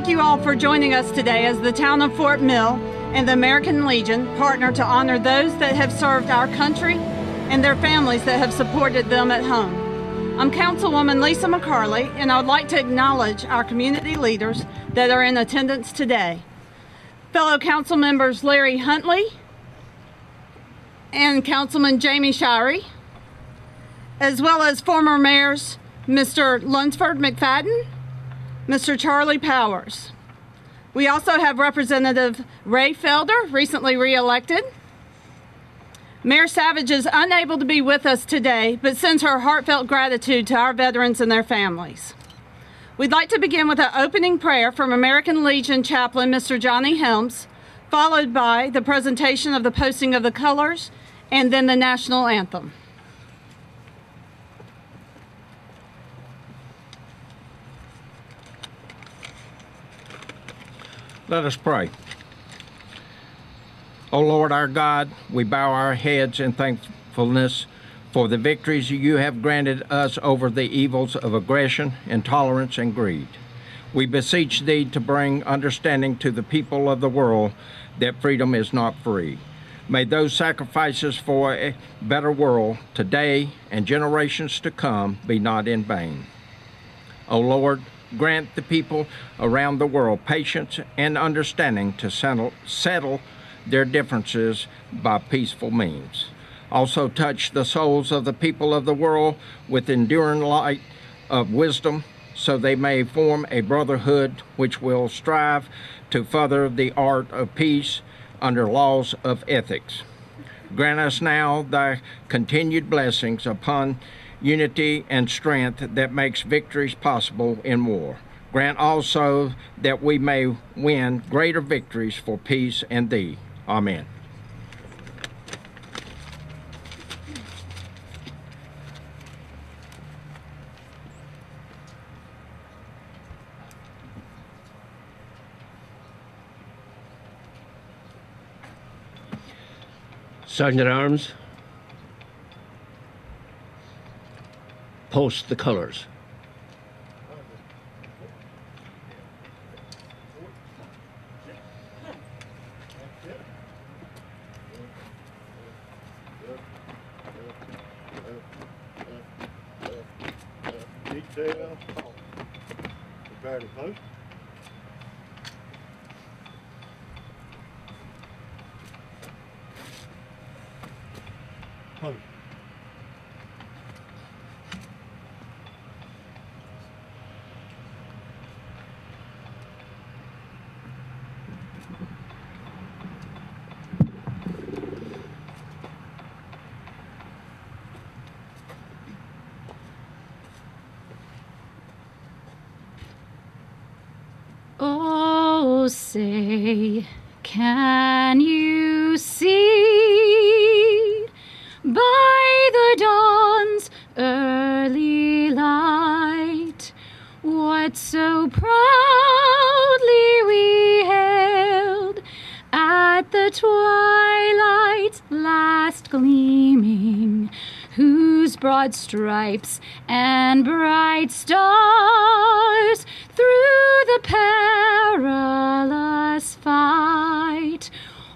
thank you all for joining us today as the town of Fort Mill and the American Legion partner to honor those that have served our country and their families that have supported them at home. I'm Councilwoman Lisa McCarley, and I would like to acknowledge our community leaders that are in attendance today. Fellow council members Larry Huntley and Councilman Jamie Shirey, as well as former mayors Mr. Lunsford McFadden, Mr. Charlie Powers. We also have Representative Ray Felder, recently re-elected. Mayor Savage is unable to be with us today, but sends her heartfelt gratitude to our veterans and their families. We'd like to begin with an opening prayer from American Legion Chaplain Mr. Johnny Helms, followed by the presentation of the posting of the colors and then the national anthem. Let us pray. O Lord our God, we bow our heads in thankfulness for the victories you have granted us over the evils of aggression, intolerance, and greed. We beseech thee to bring understanding to the people of the world that freedom is not free. May those sacrifices for a better world today and generations to come be not in vain. O Lord, grant the people around the world patience and understanding to settle their differences by peaceful means. Also touch the souls of the people of the world with enduring light of wisdom, so they may form a brotherhood which will strive to further the art of peace under laws of ethics. Grant us now thy continued blessings upon unity and strength that makes victories possible in war. Grant also that we may win greater victories for peace and thee. Amen. Sergeant at Arms, post the colors. Detail. Prepare to post. Post. Oh, say, can you see by the dawn's early light what so proudly we hailed at the twilight's last gleaming, whose broad stripes and bright stars through the perilous fight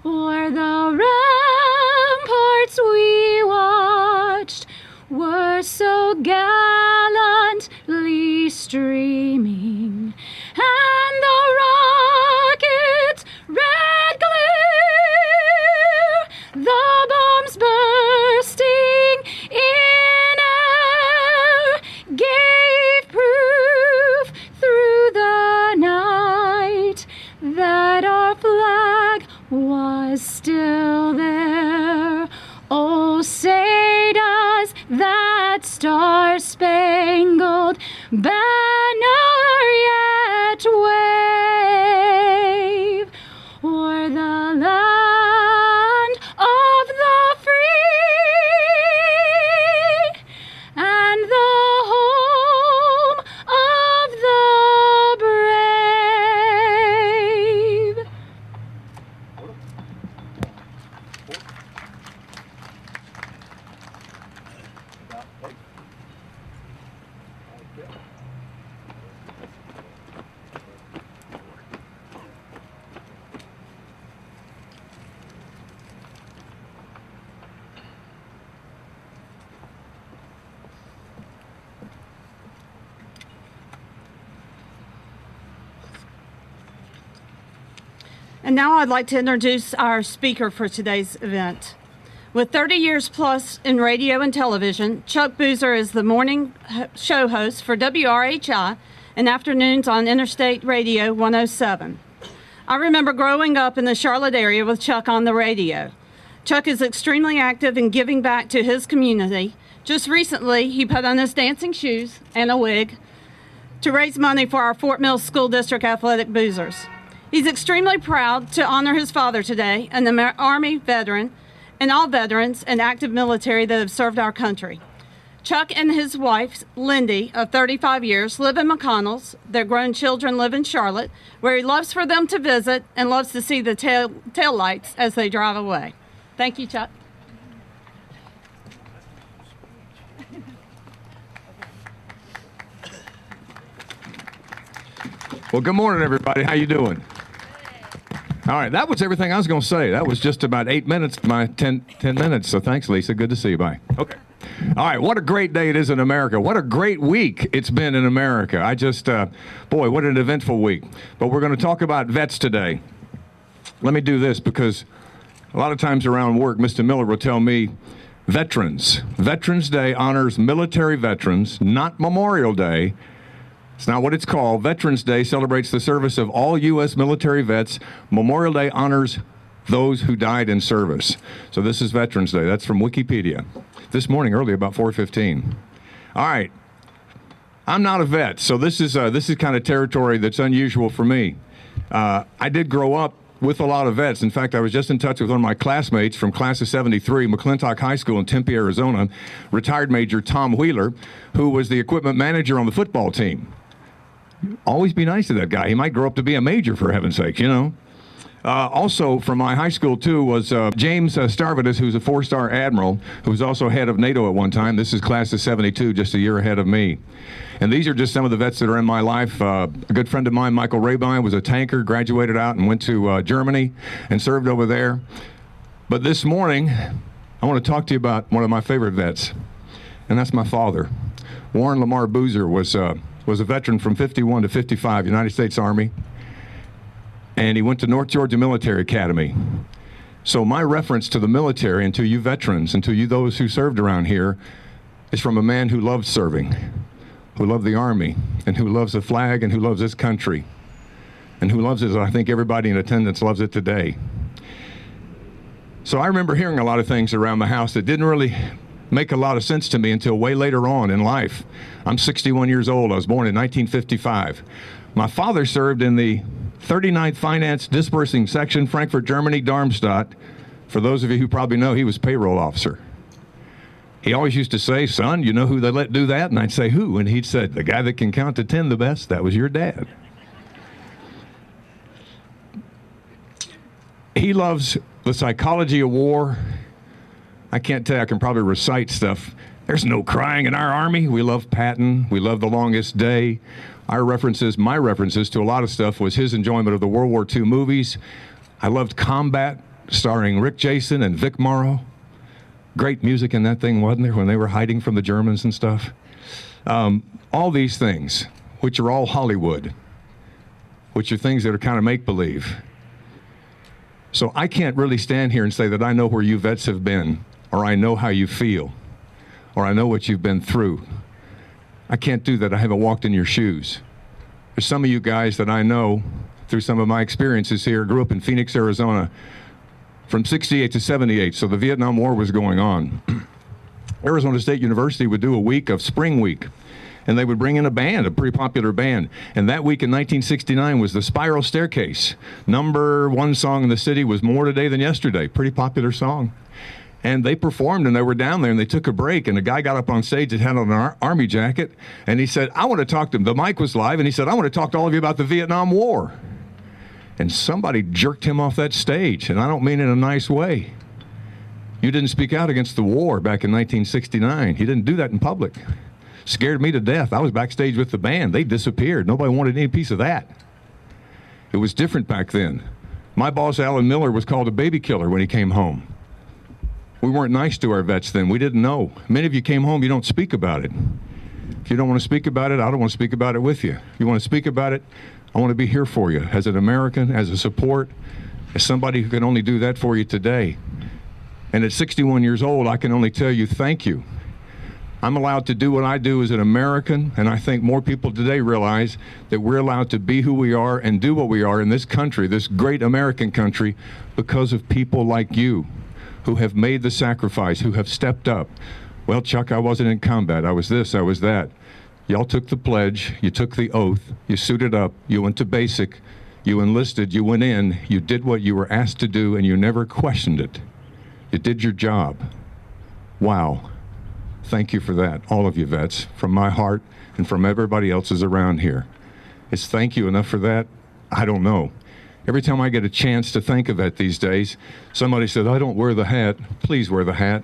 o'er the ramparts we watched were so gallantly streaming, and the rockets' red glare, the bombs bursting in air, gave proof through the night that our flag was still there. Oh, say does that star-spangled banner yet wave o'er the land of the free and the home of the brave? And now I'd like to introduce our speaker for today's event. With 30 years plus in radio and television, Chuck Boozer is the morning show host for WRHI and afternoons on Interstate Radio 107. I remember growing up in the Charlotte area with Chuck on the radio. Chuck is extremely active in giving back to his community. Just recently, he put on his dancing shoes and a wig to raise money for our Fort Mill School District Athletic Boozers. He's extremely proud to honor his father today, an Army veteran, and all veterans and active military that have served our country. Chuck and his wife, Lindy, of 35 years, live in McConnell's. Their grown children live in Charlotte, where he loves for them to visit and loves to see the tail lights as they drive away. Thank you, Chuck. Well, good morning, everybody. How you doing? All right, that was everything I was going to say. That was just about 8 minutes, my 10 minutes. So thanks, Lisa. Good to see you. Bye. Okay. All right, what a great day it is in America. What a great week it's been in America. I just, boy, what an eventful week. But we're going to talk about vets today. Let me do this because a lot of times around work, Mr. Miller will tell me, veterans. Veterans Day honors military veterans, not Memorial Day. It's not what it's called. Veterans Day celebrates the service of all U.S. military vets. Memorial Day honors those who died in service. So this is Veterans Day. That's from Wikipedia. This morning, early, about 4:15. All right. I'm not a vet, so this is kind of territory that's unusual for me. I did grow up with a lot of vets. In fact, I was just in touch with one of my classmates from class of 73, McClintock High School in Tempe, Arizona, retired Major Tom Wheeler, who was the equipment manager on the football team. Always be nice to that guy. He might grow up to be a major, for heaven's sake, you know. Also from my high school, too, was James Stavridis, who's a four-star admiral, who was also head of NATO at one time. This is class of 72, just a year ahead of me. And these are just some of the vets that are in my life. A good friend of mine, Michael Rabine, was a tanker, graduated out and went to Germany and served over there. But this morning, I want to talk to you about one of my favorite vets, and that's my father. Warren Lamar Boozer was a veteran from 51 to 55, United States Army. And he went to North Georgia Military Academy. So my reference to the military and to you veterans and to you those who served around here is from a man who loved serving, who loved the Army, and who loves the flag and who loves this country, and who loves it as I think everybody in attendance loves it today. So I remember hearing a lot of things around the house that didn't really make a lot of sense to me until way later on in life. I'm 61 years old. I was born in 1955. My father served in the 39th Finance Disbursing Section, Frankfurt, Germany, Darmstadt. For those of you who probably know, he was payroll officer. He always used to say, son, you know who they let do that? And I'd say, who? And he'd say, the guy that can count to 10 the best, that was your dad. He loves the psychology of war. I can't tell you, I can probably recite stuff. There's no crying in our Army. We love Patton. We love The Longest Day. My references to a lot of stuff was his enjoyment of the World War II movies. I loved Combat, starring Rick Jason and Vic Morrow. Great music in that thing, wasn't there, when they were hiding from the Germans and stuff? All these things, which are all Hollywood, which are things that are kind of make-believe. So I can't really stand here and say that I know where you vets have been, or I know how you feel, or I know what you've been through. I can't do that. I haven't walked in your shoes. There's some of you guys that I know through some of my experiences here. Grew up in Phoenix, Arizona from 68 to 78, so the Vietnam War was going on. Arizona State University would do a week of Spring Week, and they would bring in a band, a pretty popular band. And that week in 1969 was the Spiral Staircase. Number one song in the city was More Today Than Yesterday. Pretty popular song. And they performed, and they were down there, and they took a break, and a guy got up on stage that had on an army jacket, and he said, I want to talk to him. The mic was live, and he said, I want to talk to all of you about the Vietnam War. And somebody jerked him off that stage, and I don't mean in a nice way. You didn't speak out against the war back in 1969. He didn't do that in public. Scared me to death. I was backstage with the band. They disappeared. Nobody wanted any piece of that. It was different back then. My boss, Alan Miller, was called a baby killer when he came home. We weren't nice to our vets then. We didn't know. Many of you came home, you don't speak about it. If you don't want to speak about it, I don't want to speak about it with you. If you want to speak about it, I want to be here for you as an American, as a support, As somebody who can only do that for you today. And at 61 years old, I can only tell you thank you. I'm allowed to do what I do as an American, and I think more people today realize that we're allowed to be who we are and do what we are in this country, this great American country, because of people like you who have made the sacrifice, who have stepped up. Well, Chuck, I wasn't in combat. I was this, I was that. Y'all took the pledge, you took the oath, you suited up, you went to basic, you enlisted, you went in, you did what you were asked to do, and you never questioned it. You did your job. Wow. Thank you for that, all of you vets, from my heart and from everybody else's around here. Is thank you enough for that? I don't know. Every time I get a chance to think of that these days, somebody said, I don't wear the hat. Please wear the hat.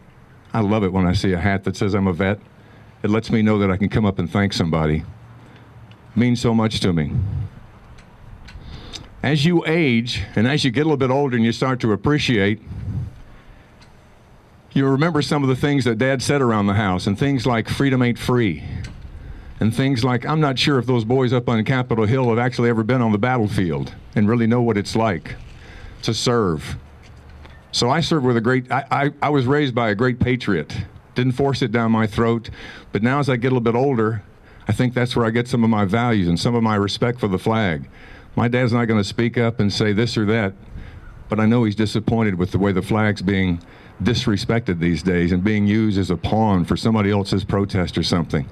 I love it when I see a hat that says I'm a vet. It lets me know that I can come up and thank somebody. It means so much to me. As you age, and as you get a little bit older and you start to appreciate, you remember some of the things that Dad said around the house, and things like freedom ain't free. And things like, I'm not sure if those boys up on Capitol Hill have actually ever been on the battlefield and really know what it's like to serve. So I served with a great, I was raised by a great patriot. Didn't force it down my throat. But now as I get a little bit older, I think that's where I get some of my values and some of my respect for the flag. My dad's not going to speak up and say this or that, but I know he's disappointed with the way the flag's being disrespected these days and being used as a pawn for somebody else's protest or something.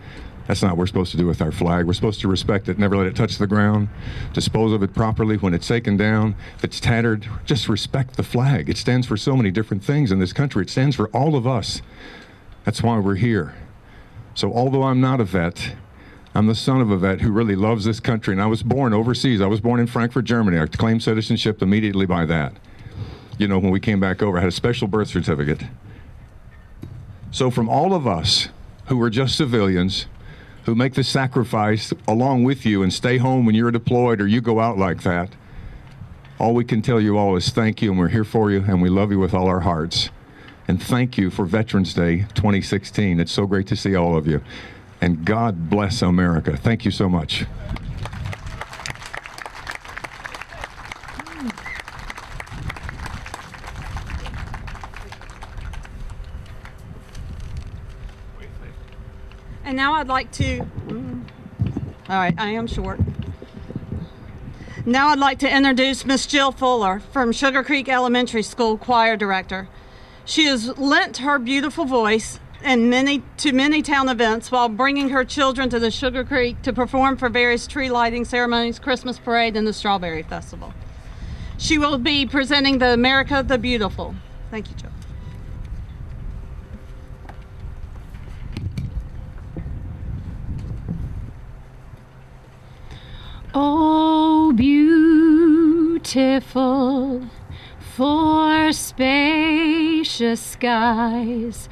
That's not what we're supposed to do with our flag. We're supposed to respect it, never let it touch the ground, dispose of it properly when it's taken down. If it's tattered, just respect the flag. It stands for so many different things in this country. It stands for all of us. That's why we're here. So although I'm not a vet, I'm the son of a vet who really loves this country, and I was born overseas. I was born in Frankfurt, Germany. I claimed citizenship immediately by that. You know, when we came back over, I had a special birth certificate. So from all of us who are just civilians, who make the sacrifice along with you and stay home when you're deployed or you go out like that, all we can tell you all is thank you, and we're here for you, and we love you with all our hearts. And thank you for Veterans Day 2016. It's so great to see all of you. And God bless America. Thank you so much. And now I'd like to, all right, I am short. Now I'd like to introduce Miss Jill Fuller from Sugar Creek Elementary School Choir Director. She has lent her beautiful voice to many town events while bringing her children to the Sugar Creek to perform for various tree lighting ceremonies, Christmas parade, and the Strawberry Festival. She will be presenting the America the Beautiful. Thank you, Jill. Oh, beautiful for spacious skies,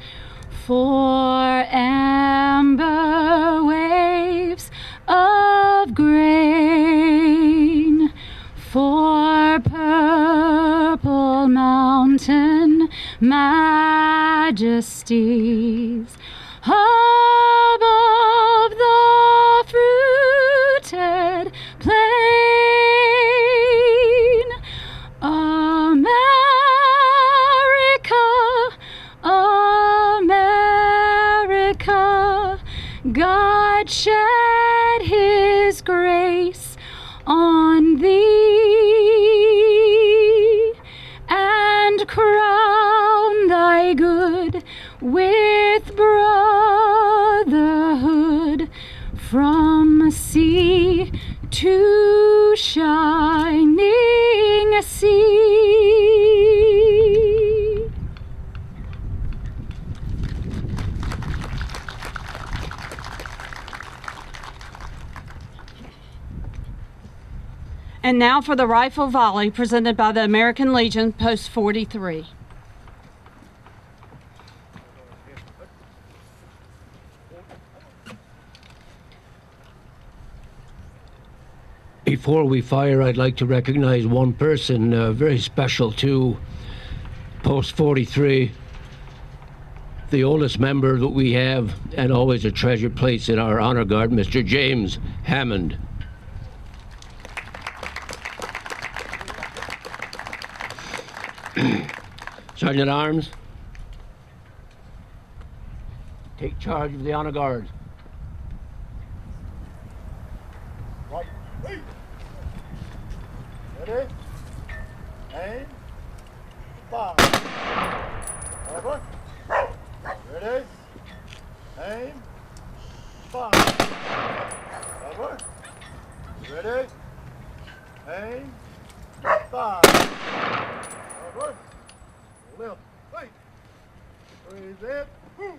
for amber waves of grain, for purple mountain majesties, above the fruited plain. America, God shed his grace on thee and crown thy good with brotherhood from sea to shining sea. And now for the rifle volley presented by the American Legion, Post 43. Before we fire, I'd like to recognize one person very special to Post 43, the oldest member that we have and always a treasured place in our honor guard, Mr. James Hammond. Sergeant at Arms, take charge of the honor guard. Right. Ready? Aim. Fire. Over. Ready? Aim. Fire. Over. Ready? Aim. Fire. Over. Left. Right. Breathe in. Woo.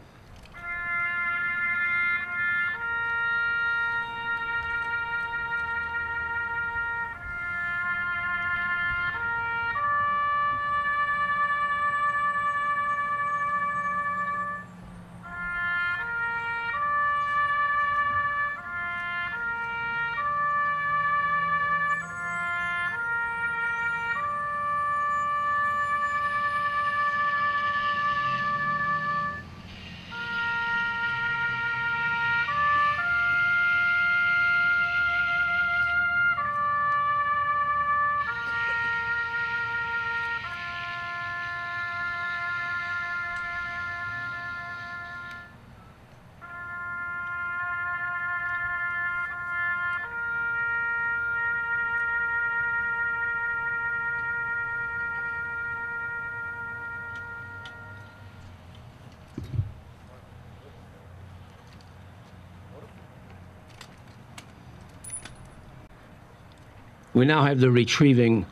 We now have the retrieving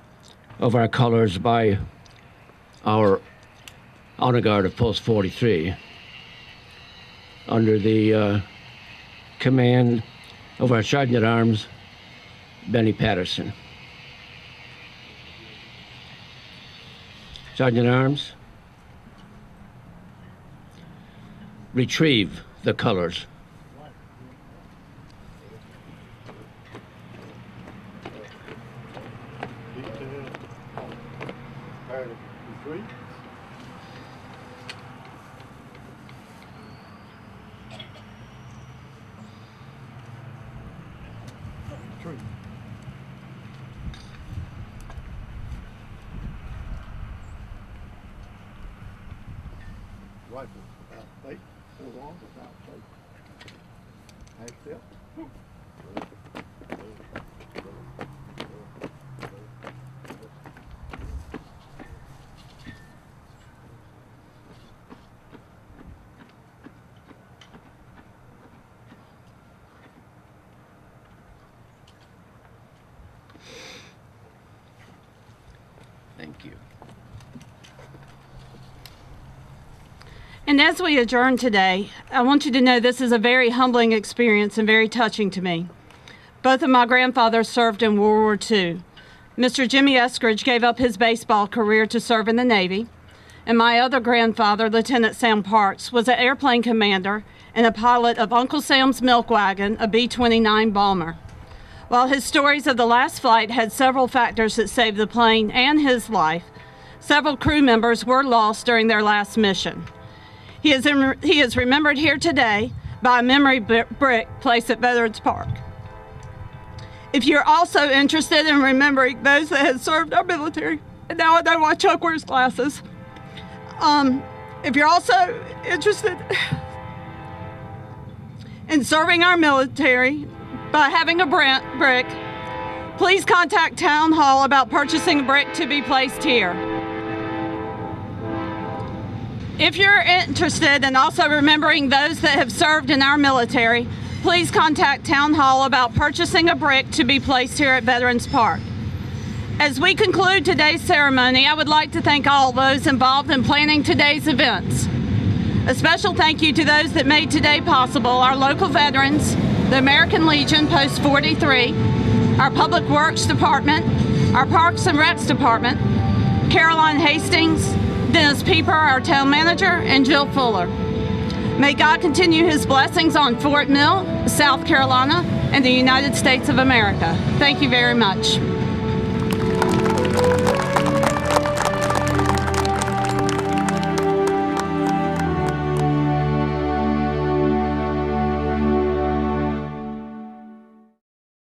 of our colors by our honor guard of Post 43 under the command of our Sergeant at Arms, Benny Patterson. Sergeant at Arms, retrieve the colors. Detail. Part of retreat. Retreat. Rifle without faith. So long without faith. Half step. Thank you. And as we adjourn today, I want you to know this is a very humbling experience and very touching to me. Both of my grandfathers served in World War II. Mr. Jimmy Eskridge gave up his baseball career to serve in the Navy, and my other grandfather, Lieutenant Sam Parks, was an airplane commander and a pilot of Uncle Sam's Milk Wagon, a B-29 bomber. While his stories of the last flight had several factors that saved the plane and his life, several crew members were lost during their last mission. He is remembered here today by a memory brick placed at Veterans Park. If you're also interested in remembering those that had served our military, and now I know why Chuck wears glasses. If you're also interested in serving our military by having a brick, please contact Town Hall about purchasing a brick to be placed here. If you're interested in also remembering those that have served in our military, please contact Town Hall about purchasing a brick to be placed here at Veterans Park. As we conclude today's ceremony, I would like to thank all those involved in planning today's events. A special thank you to those that made today possible: our local veterans, the American Legion Post 43, our Public Works Department, our Parks and Recs Department, Caroline Hastings, Dennis Pieper, our town manager, and Jill Fuller. May God continue his blessings on Fort Mill, South Carolina, and the United States of America. Thank you very much.